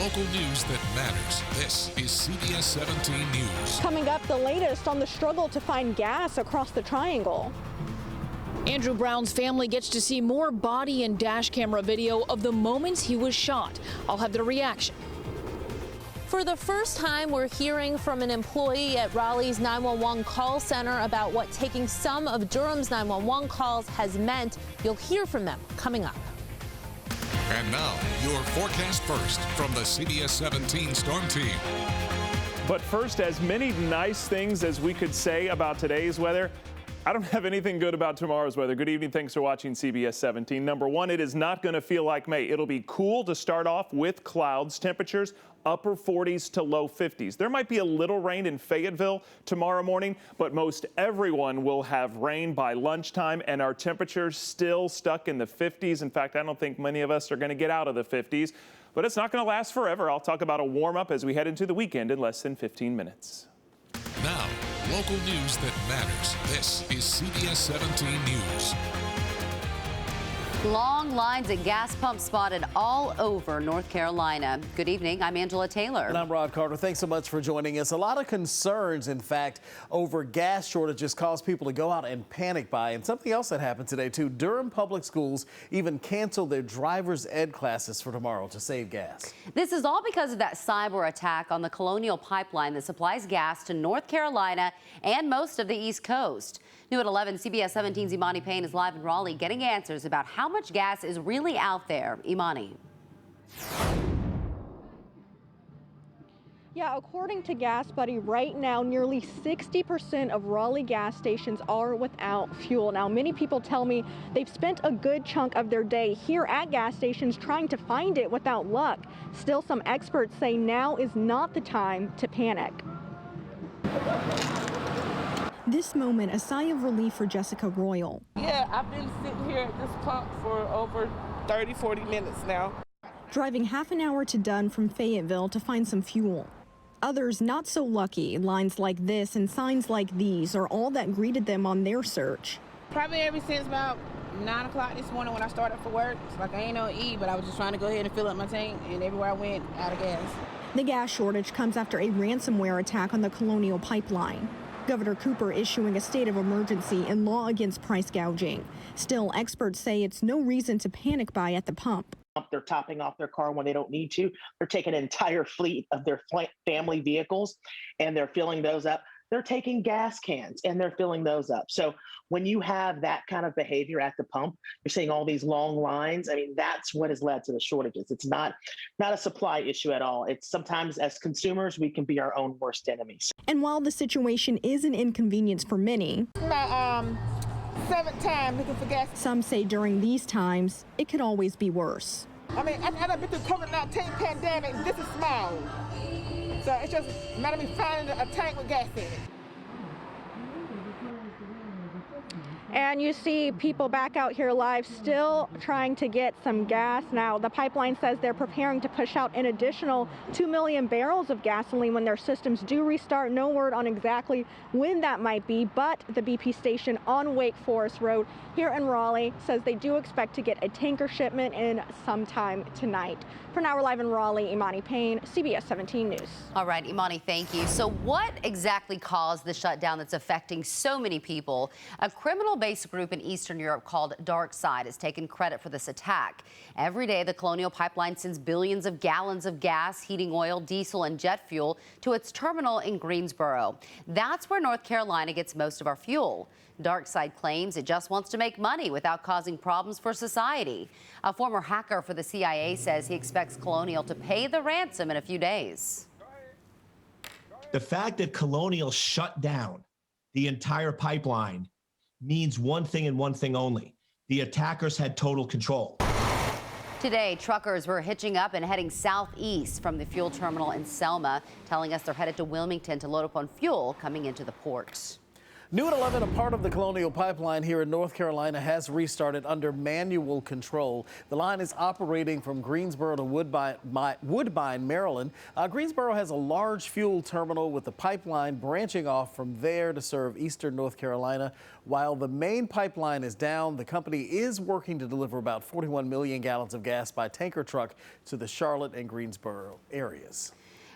local news that matters. This is CBS 17 News. Coming up, the latest on the struggle to find gas across the triangle. Andrew Brown's family gets to see more body and dash camera video of the moments he was shot. I'll have their reaction. For the first time, we're hearing from an employee at Raleigh's 911 call center about what taking some of Durham's 911 calls has meant. You'll hear from them coming up. And now, your forecast first from the CBS 17 Storm Team. But first, as many nice things as we could say about today's weather, I don't have anything good about tomorrow's weather. Good evening. Thanks for watching CBS 17. Number one, it is not going to feel like May. It'll be cool to start off with clouds. Temperatures upper 40s to low 50s. There might be a little rain in Fayetteville tomorrow morning, but most everyone will have rain by lunchtime, and our temperatures still stuck in the 50s. In fact, I don't think many of us are going to get out of the 50s, but it's not going to last forever. I'll talk about a warm up as we head into the weekend in less than 15 minutes. Now, local news that matters. This is CBS 17 News. Long lines at gas pumps spotted all over North Carolina. Good evening. I'm Angela Taylor. And I'm Rod Carter. Thanks so much for joining us. A lot of concerns, in fact, over gas shortages cause people to go out and panic buy. And something else that happened today, too. Durham Public Schools even canceled their driver's ed classes for tomorrow to save gas. This is all because of that cyber attack on the Colonial Pipeline that supplies gas to North Carolina and most of the East Coast. New at 11, CBS 17's Imani Payne is live in Raleigh getting answers about how much gas is really out there. Imani. Yeah, according to Gas Buddy, right now, nearly 60% of Raleigh gas stations are without fuel. Now, many people tell me they've spent a good chunk of their day here at gas stations trying to find it without luck. Still, some experts say now is not the time to panic. This moment, a sigh of relief for Jessica Royal. Yeah, I've been sitting here at this pump for over 30, 40 minutes now. Driving half an hour to Dunn from Fayetteville to find some fuel. Others not so lucky. Lines like this and signs like these are all that greeted them on their search. Probably ever since about 9 o'clock this morning when I started for work. It's like I ain't on E, but I was just trying to go ahead and fill up my tank, and everywhere I went, out of gas. The gas shortage comes after a ransomware attack on the Colonial Pipeline. Governor Cooper issuing a state of emergency and law against price gouging. Still, experts say it's no reason to panic buy at the pump. They're topping off their car when they don't need to. They're taking an entire fleet of their family vehicles and they're filling those up. They're taking gas cans and they're filling those up. So when you have that kind of behavior at the pump, you're seeing all these long lines. I mean, that's what has led to the shortages. It's not a supply issue at all. It's sometimes as consumers, we can be our own worst enemies. And while the situation is an inconvenience for many, My seventh time looking for gas. Some say during these times, it could always be worse. I mean, I've been through COVID-19 pandemic. This is small. So it's just a matter of me finding a tank with gas in it. And you see people back out here live still trying to get some gas. Now, the pipeline says they're preparing to push out an additional 2 million barrels of gasoline when their systems do restart. No word on exactly when that might be, but the BP station on Wake Forest Road here in Raleigh says they do expect to get a tanker shipment in sometime tonight. For now, we're live in Raleigh. Imani Payne, CBS 17 News. All right, Imani, thank you. So what exactly caused the shutdown that's affecting so many people? A criminal-based group in Eastern Europe called Dark Side has taken credit for this attack. Every day, the Colonial Pipeline sends billions of gallons of gas, heating oil, diesel, and jet fuel to its terminal in Greensboro. That's where North Carolina gets most of our fuel. Dark Side claims it just wants to make money without causing problems for society. A former hacker for the CIA says he expects Colonial to pay the ransom in a few days. The fact that Colonial shut down the entire pipeline means one thing and one thing only. The attackers had total control. Today, truckers were hitching up and heading southeast from the fuel terminal in Selma, telling us they're headed to Wilmington to load up on fuel coming into the port. New at 11, a part of the Colonial Pipeline here in North Carolina has restarted under manual control. The line is operating from Greensboro to Woodbine, Maryland. Greensboro has a large fuel terminal with the pipeline branching off from there to serve eastern North Carolina. While the main pipeline is down, the company is working to deliver about 41 million gallons of gas by tanker truck to the Charlotte and Greensboro areas.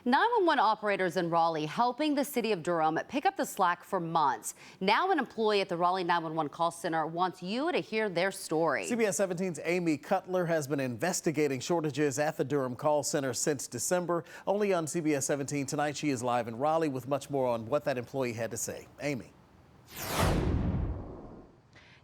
911 operators in Raleigh helping the city of Durham pick up the slack for months. Now an employee at the Raleigh 911 call center wants you to hear their story. CBS 17's Amy Cutler has been investigating shortages at the Durham call center since December. Only on CBS 17 tonight, she is live in Raleigh with much more on what that employee had to say. Amy.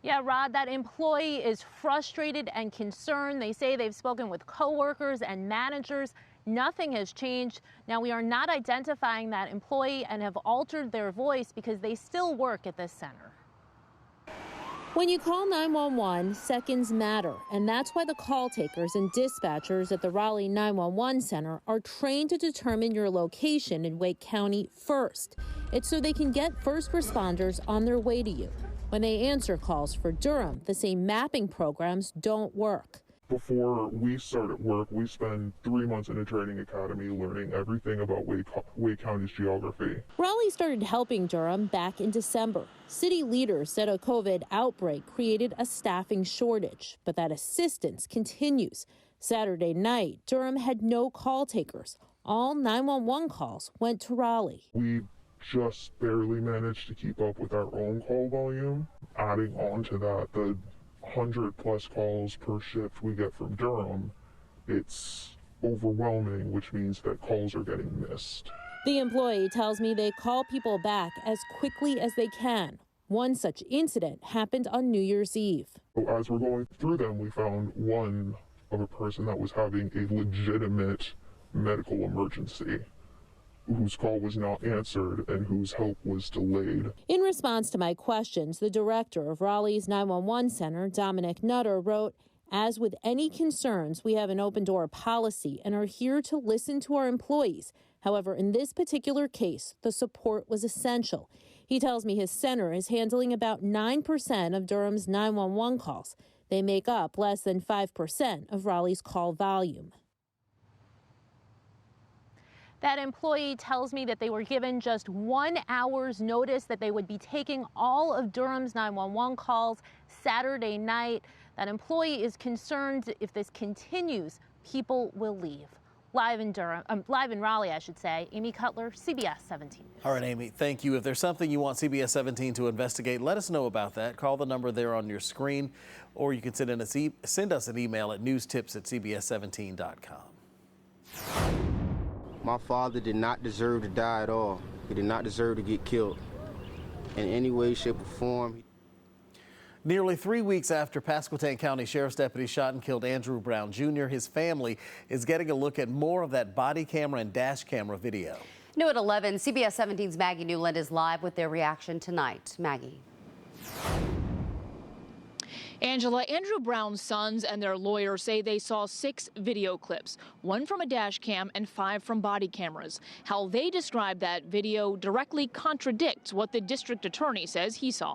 Yeah, Rod, that employee is frustrated and concerned. They say they've spoken with coworkers and managers. Nothing has changed. Now, we are not identifying that employee and have altered their voice because they still work at this center. When you call 911, seconds matter, and that's why the call takers and dispatchers at the Raleigh 911 Center are trained to determine your location in Wake County first. It's so they can get first responders on their way to you. When they answer calls for Durham, the same mapping programs don't work. Before we started work, we spent 3 months in a training academy learning everything about Wake County's geography. Raleigh started helping Durham back in December. City leaders said a COVID outbreak created a staffing shortage, but that assistance continues. Saturday night, Durham had no call takers. All 911 calls went to Raleigh. We just barely managed to keep up with our own call volume. Adding on to that, the 100+ calls per shift we get from Durham, it's overwhelming, which means that calls are getting missed. The employee tells me they call people back as quickly as they can. One such incident happened on New Year's Eve. As we're going through them, we found one of a person that was having a legitimate medical emergency, whose call was not answered and whose help was delayed. In response to my questions, the director of Raleigh's 911 Center, Dominic Nutter, wrote, "As with any concerns, we have an open door policy and are here to listen to our employees. However, in this particular case, the support was essential." He tells me his center is handling about 9% of Durham's 911 calls. They make up less than 5% of Raleigh's call volume. That employee tells me that they were given just 1 hour's notice that they would be taking all of Durham's 911 calls Saturday night. That employee is concerned if this continues, people will leave. Live in Raleigh, I should say. Amy Cutler, CBS 17. All right, Amy, thank you. If there's something you want CBS 17 to investigate, let us know about that. Call the number there on your screen, or you can send us an email at newstips@cbs17.com. My father did not deserve to die at all. He did not deserve to get killed in any way, shape, or form. Nearly 3 weeks after Pasquotank County Sheriff's deputy shot and killed Andrew Brown Jr., his family is getting a look at more of that body camera and dash camera video. New at 11, CBS 17's Maggie Newland is live with their reaction tonight. Maggie. Angela, Andrew Brown's sons and their lawyer say they saw 6 video clips, 1 from a dash cam and 5 from body cameras. How they describe that video directly contradicts what the district attorney says he saw.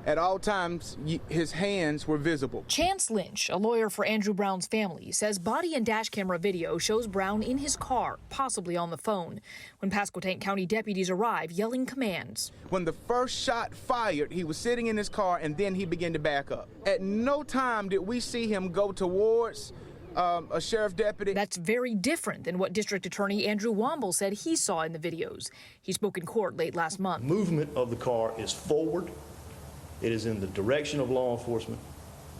At all times, his hands were visible. Chance Lynch, a lawyer for Andrew Brown's family, says body and dash camera video shows Brown in his car, possibly on the phone, when Pasquotank County deputies arrive yelling commands. When the first shot fired, he was sitting in his car and then he began to back up. At no time did we see him go towards a sheriff deputy. That's very different than what District Attorney Andrew Womble said he saw in the videos. He spoke in court late last month. Movement of the car is forward. It is in the direction of law enforcement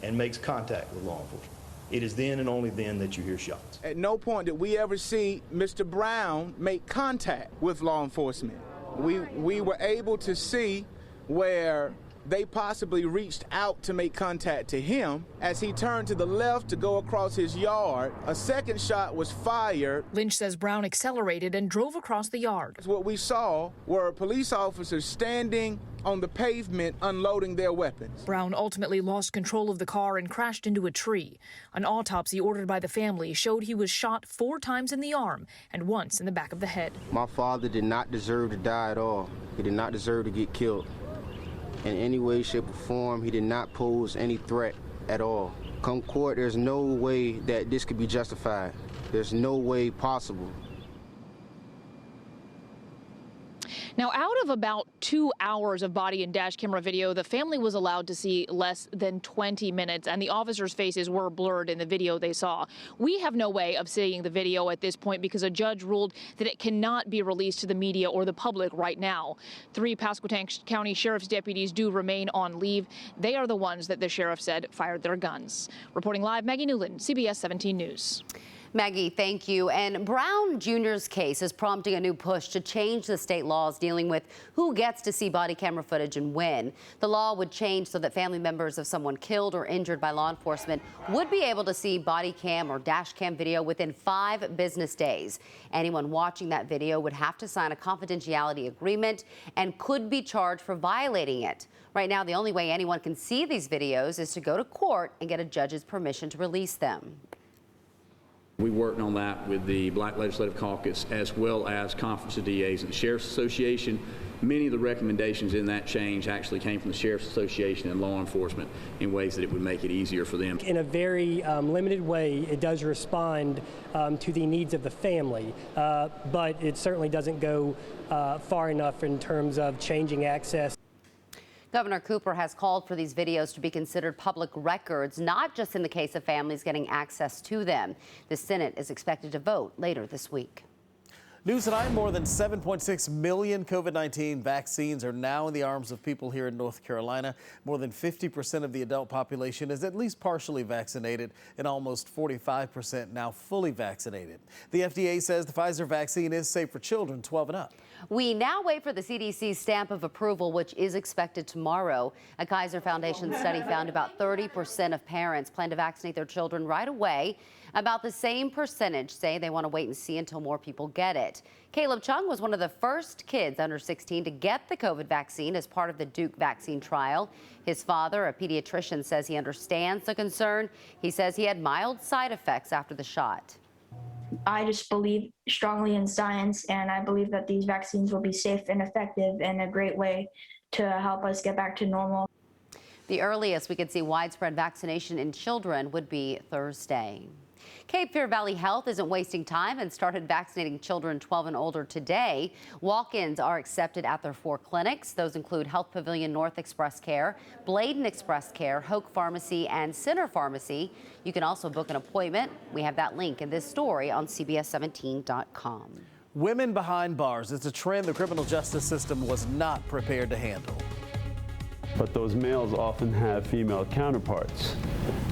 and makes contact with law enforcement. It is then and only then that you hear shots. At no point did we ever see Mr. Brown make contact with law enforcement. We were able to see where they possibly reached out to make contact to him. As he turned to the left to go across his yard, a second shot was fired. Lynch says Brown accelerated and drove across the yard. What we saw were police officers standing on the pavement unloading their weapons. Brown ultimately lost control of the car and crashed into a tree. An autopsy ordered by the family showed he was shot 4 times in the arm and once in the back of the head. My father did not deserve to die at all. He did not deserve to get killed. In any way, shape, or form, he did not pose any threat at all. Come court, there's no way that this could be justified. There's no way possible. Now, out of about 2 hours of body and dash camera video, the family was allowed to see less than 20 minutes, and the officers' faces were blurred in the video they saw. We have no way of seeing the video at this point because a judge ruled that it cannot be released to the media or the public right now. 3 Pasquotank County Sheriff's deputies do remain on leave. They are the ones that the sheriff said fired their guns. Reporting live, Maggie Newland, CBS 17 News. Maggie, thank you. And Brown Jr.'s case is prompting a new push to change the state laws dealing with who gets to see body camera footage and when. The law would change so that family members of someone killed or injured by law enforcement would be able to see body cam or dash cam video within 5 business days. Anyone watching that video would have to sign a confidentiality agreement and could be charged for violating it. Right now, the only way anyone can see these videos is to go to court and get a judge's permission to release them. We worked on that with the Black Legislative Caucus as well as Conference of DAs and the Sheriff's Association. Many of the recommendations in that change actually came from the Sheriff's Association and law enforcement in ways that it would make it easier for them. In a very limited way, it does respond to the needs of the family, but it certainly doesn't go far enough in terms of changing access. Governor Cooper has called for these videos to be considered public records, not just in the case of families getting access to them. The Senate is expected to vote later this week. News tonight, more than 7.6 million COVID-19 vaccines are now in the arms of people here in North Carolina. More than 50% of the adult population is at least partially vaccinated, and almost 45% now fully vaccinated. The FDA says the Pfizer vaccine is safe for children 12 and up. We now wait for the CDC's stamp of approval, which is expected tomorrow. A Kaiser Foundation study found about 30% of parents plan to vaccinate their children right away. About the same percentage say they want to wait and see until more people get it. Caleb Chung was one of the first kids under 16 to get the COVID vaccine as part of the Duke vaccine trial. His father, a pediatrician, says he understands the concern. He says he had mild side effects after the shot. I just believe strongly in science, and I believe that these vaccines will be safe and effective and a great way to help us get back to normal. The earliest we could see widespread vaccination in children would be Thursday. Cape Fear Valley Health isn't wasting time and started vaccinating children 12 and older today. Walk-ins are accepted at their 4 clinics. Those include Health Pavilion North Express Care, Bladen Express Care, Hoke Pharmacy, and Center Pharmacy. You can also book an appointment. We have that link in this story on CBS17.com. Women behind bars. It's a trend the criminal justice system was not prepared to handle. But those males often have female counterparts,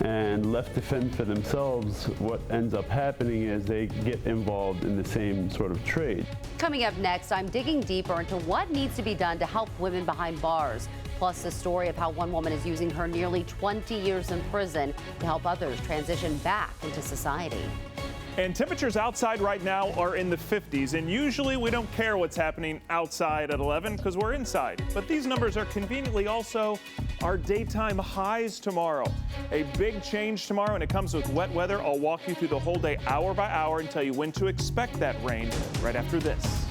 and left to fend for themselves, what ends up happening is they get involved in the same sort of trade. Coming up next, I'm digging deeper into what needs to be done to help women behind bars, plus the story of how one woman is using her nearly 20 years in prison to help others transition back into society. And temperatures outside right now are in the 50s, and usually we don't care what's happening outside at 11 because we're inside. But these numbers are conveniently also our daytime highs tomorrow. A big change tomorrow, and it comes with wet weather. I'll walk you through the whole day hour by hour and tell you when to expect that rain right after this.